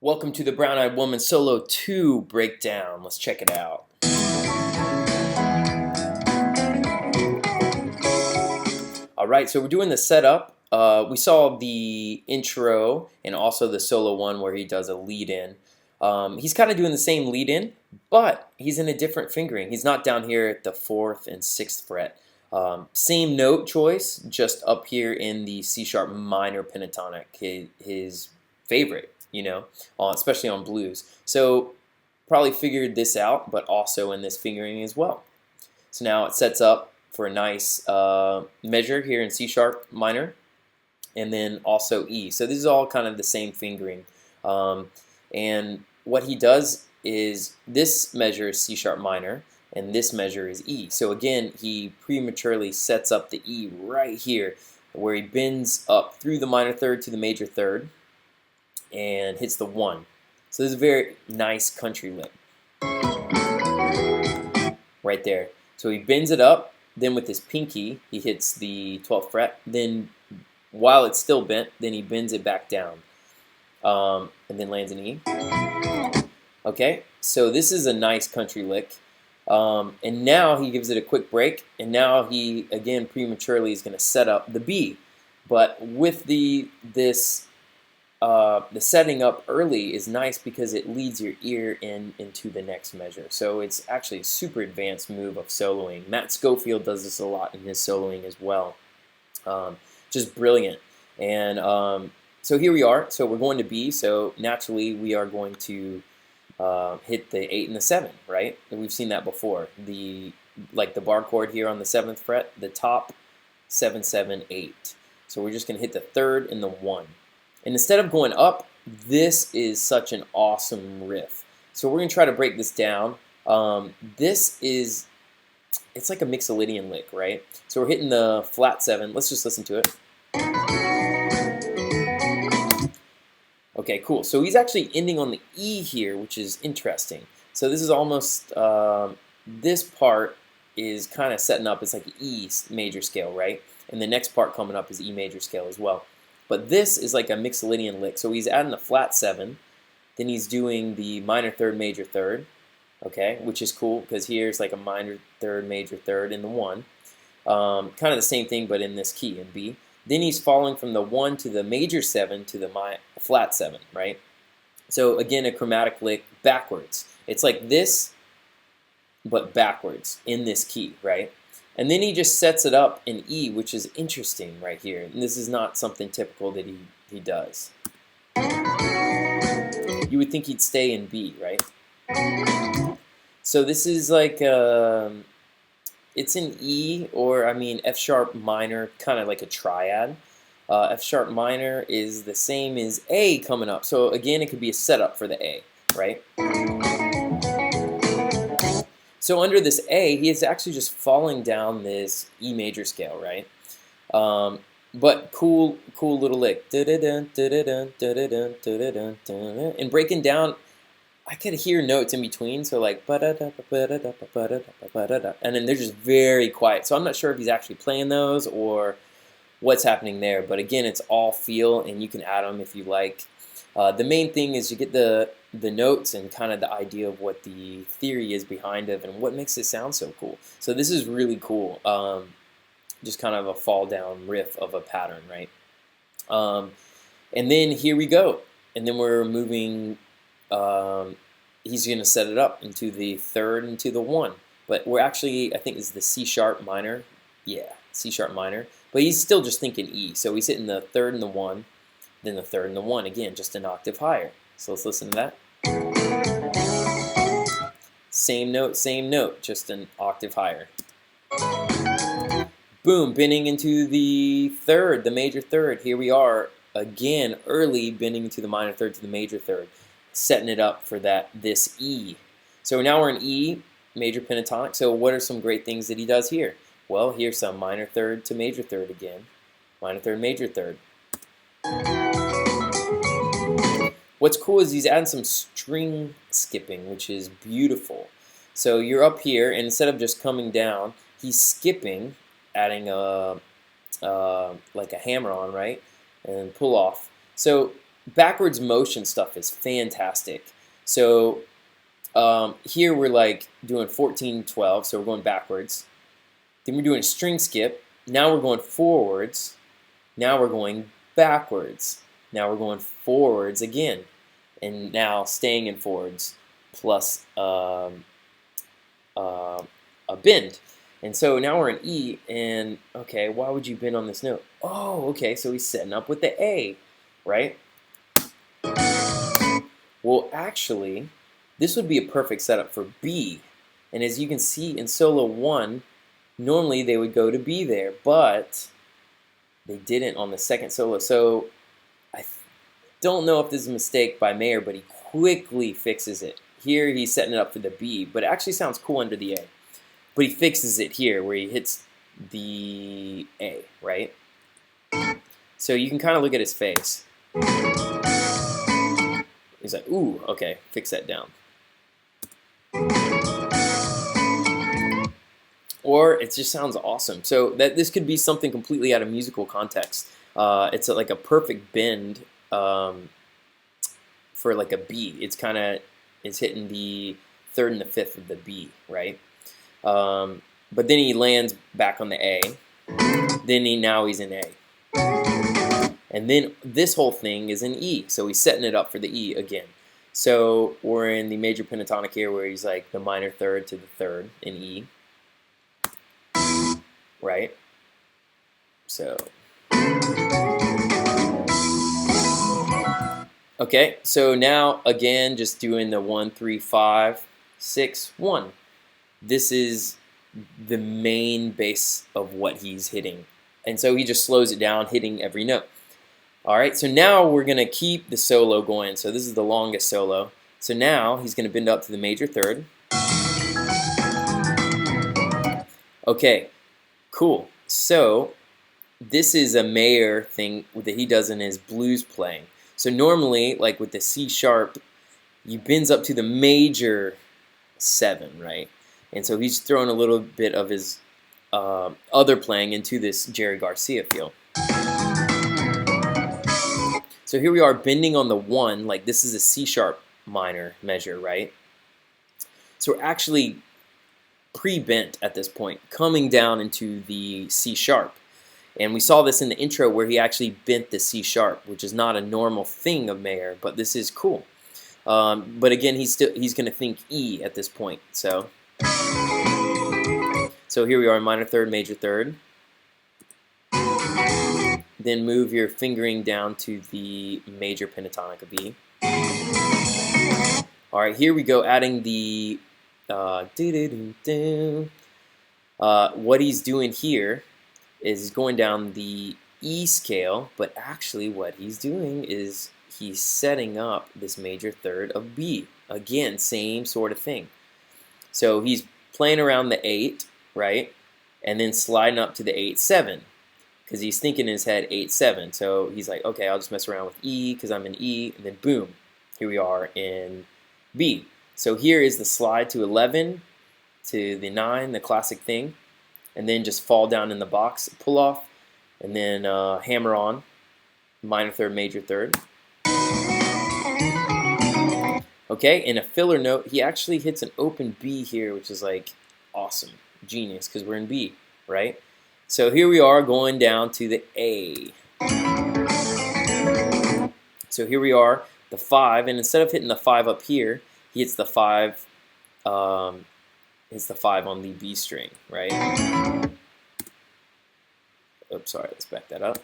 Welcome to the Brown Eyed Woman Solo 2 breakdown. Let's check it out. Alright, so we're doing the setup. We saw the intro and also the solo one where he does a lead in. He's kind of doing the same lead in, but he's in a different fingering. He's not down here at the 4th and 6th fret. Same note choice, just up here in the C sharp minor pentatonic, his favorite, especially on blues. So probably figured this out, but also in this fingering as well. So now it sets up for a nice measure here in C sharp minor, and then also E. So this is all kind of the same fingering. And what he does is this measure is C sharp minor, and this measure is E. So again, he prematurely sets up the E right here, where he bends up through the minor third to the major third, and hits the 1. So this is a very nice country lick right there. So he bends it up, then with his pinky he hits the 12th fret, then while it's still bent, then he bends it back down, and then lands an E. Okay, so this is a nice country lick, and now he gives it a quick break, and now he again prematurely is going to set up the B, but with the setting up early is nice because it leads your ear into the next measure. So it's actually a super advanced move of soloing. Matt Schofield does this a lot in his soloing as well. Just brilliant. And so here we are. So we're going to B. So naturally we are going to hit the 8 and the 7, right? And we've seen that before. Like the bar chord here on the 7th fret, the top 7, 7, 8. So we're just going to hit the 3rd and the 1. And instead of going up, this is such an awesome riff. So we're going to try to break this down. It's like a Mixolydian lick, right? So we're hitting the flat 7. Let's just listen to it. Okay, cool. So he's actually ending on the E here, which is interesting. So this is almost, this part is kind of setting up, it's like E major scale, right? And the next part coming up is E major scale as well. But this is like a Mixolydian lick. So he's adding the flat 7, then he's doing the minor third, major third, okay, which is cool because here's like a minor third, major third in the 1. Kind of the same thing, but in this key in B. Then he's falling from the 1 to the major 7 to the flat 7, right? So again, a chromatic lick backwards. It's like this, but backwards in this key, right? And then he just sets it up in E, which is interesting right here. And this is not something typical that he does. You would think he'd stay in B, right? So this is like, it's in E, or I mean F sharp minor, kind of like a triad. F sharp minor is the same as A coming up. So again, it could be a setup for the A, right? So under this A, he is actually just falling down this E major scale, right? But cool little lick. And breaking down, I could hear notes in between, so like, and then they're just very quiet. So I'm not sure if he's actually playing those or what's happening there. But again, it's all feel, and you can add them if you like. The main thing is you get the notes and kind of the idea of what the theory is behind it and what makes it sound so cool. So this is really cool. Just kind of a fall down riff of a pattern, right? And then here we go. And then we're moving, he's going to set it up into the 3rd and to the 1. But we're actually, I think it's the C sharp minor. Yeah, C sharp minor. But he's still just thinking E. So he's hitting the 3rd and the 1. Then the 3rd and the 1, again, just an octave higher. So let's listen to that. Same note, just an octave higher. Boom, bending into the 3rd, the major 3rd. Here we are, again, early bending into the minor 3rd to the major 3rd, setting it up for this E. So now we're in E, major pentatonic. So what are some great things that he does here? Well, here's some minor 3rd to major 3rd again. Minor 3rd, major 3rd. What's cool is he's adding some string skipping, which is beautiful. So you're up here, and instead of just coming down, he's skipping, adding like a hammer on, right, and pull off. So backwards motion stuff is fantastic. So here we're like doing 14-12, so we're going backwards. Then we're doing a string skip. Now we're going forwards. Now we're going backwards. Now we're going forwards again. And now staying in forwards plus a bend. And so now we're in E, and okay, why would you bend on this note? Oh, okay, so he's setting up with the A, right? Well, actually, this would be a perfect setup for B. And as you can see in solo 1, normally they would go to B there, but they didn't on the second solo. So I don't know if this is a mistake by Mayer, but he quickly fixes it. Here he's setting it up for the B, but it actually sounds cool under the A. But he fixes it here where he hits the A, right? So you can kind of look at his face. He's like, ooh, okay, fix that down. Or it just sounds awesome. So this could be something completely out of musical context. It's like a perfect bend for like a B. It's hitting the third and the fifth of the B, right? But then he lands back on the A. Then now he's in A. And then this whole thing is in E. So he's setting it up for the E again. So we're in the major pentatonic here where he's like the minor third to the third in E. Right? So. Okay, so now again, just doing the 1, 3, 5, 6, 1. This is the main base of what he's hitting. And so he just slows it down, hitting every note. All right, so now we're going to keep the solo going. So this is the longest solo. So now he's going to bend up to the major third. Okay, cool. So this is a Mayer thing that he does in his blues playing. So normally, like with the C sharp, he bends up to the major 7, right? And so he's throwing a little bit of his other playing into this Jerry Garcia feel. So here we are bending on the 1, like this is a C sharp minor measure, right? So we're actually pre-bent at this point, coming down into the C sharp. And we saw this in the intro where he actually bent the C sharp, which is not a normal thing of Mayer, but this is cool. But again, he's going to think E at this point. So here we are, minor third, major third. Then move your fingering down to the major pentatonic of B. All right, here we go, adding the what he's doing here is going down the E scale, but actually what he's doing is he's setting up this major third of B. Again, same sort of thing. So he's playing around the 8, right? And then sliding up to the 8-7 because he's thinking in his head 8-7. So he's like, okay, I'll just mess around with E because I'm in E, and then boom, here we are in B. So here is the slide to 11 to the 9, the classic thing, and then just fall down in the box, pull off, and then hammer on, minor third, major third. Okay, in a filler note, he actually hits an open B here, which is like awesome, genius, because we're in B, right? So here we are going down to the A. So here we are, the 5, and instead of hitting the 5 up here, he hits the 5. Hits the 5 on the B string, right? Oops, sorry, let's back that up.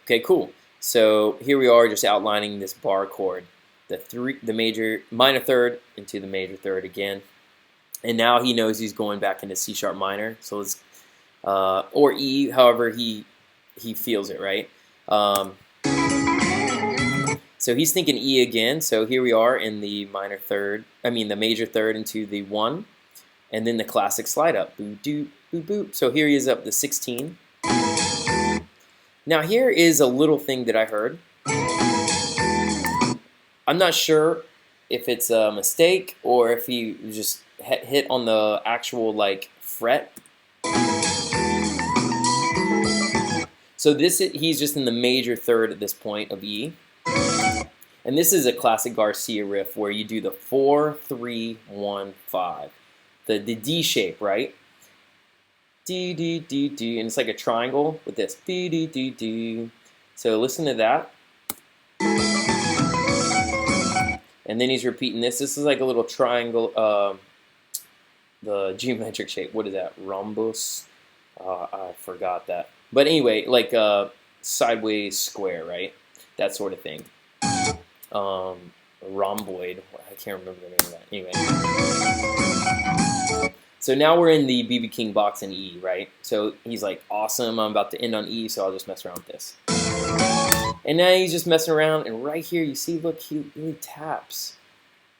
Okay, cool. So here we are just outlining this bar chord, the minor third into the major third again. And now he knows he's going back into C sharp minor. So let's, or E, however he feels it, right? So he's thinking E again. So here we are in the the major third into the 1, and then the classic slide up, boop doop boop boop. So here he is up to 16. Now here is a little thing that I heard. I'm not sure if it's a mistake or if he just hit on the actual like fret. So he's just in the major third at this point of E. And this is a classic Garcia riff where you do the 4-3-1-5. The D shape, right? D, D, D, D. And it's like a triangle with this. D, D, D, D. So listen to that. And then he's repeating this. This is like a little triangle, the geometric shape. What is that? Rhombus? I forgot that. But anyway, like a sideways square, right? That sort of thing. Rhomboid. I can't remember the name of that. Anyway. So now we're in the B.B. King box in E, right? So he's like, awesome, I'm about to end on E, so I'll just mess around with this. And now he's just messing around, and right here, you see, look, he really taps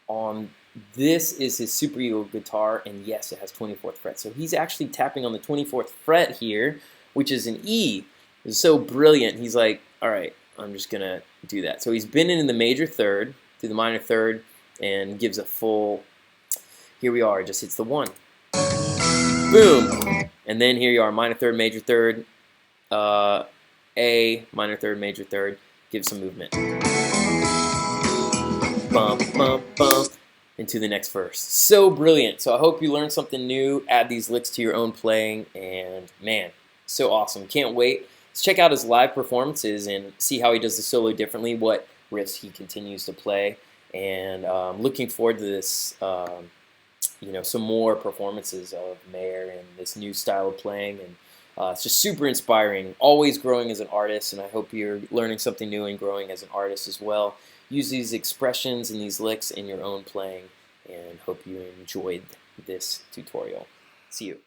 on, this is his Super Ego guitar, and yes, it has 24th fret. So he's actually tapping on the 24th fret here, which is an E. It's so brilliant. He's like, all right, I'm just going to do that. So he's been in the major third, through the minor third, and gives a full, here we are, just hits the 1. Boom! And then here you are, minor third, major third, A, minor third, major third, give some movement. Bump, bump, bump, into the next verse. So brilliant. So I hope you learned something new, add these licks to your own playing, and man, so awesome. Can't wait. Let's check out his live performances and see how he does the solo differently, what riffs he continues to play, and looking forward to this, some more performances of Mayer and this new style of playing, and it's just super inspiring. Always growing as an artist, and I hope you're learning something new and growing as an artist as well. Use these expressions and these licks in your own playing, and hope you enjoyed this tutorial. See you.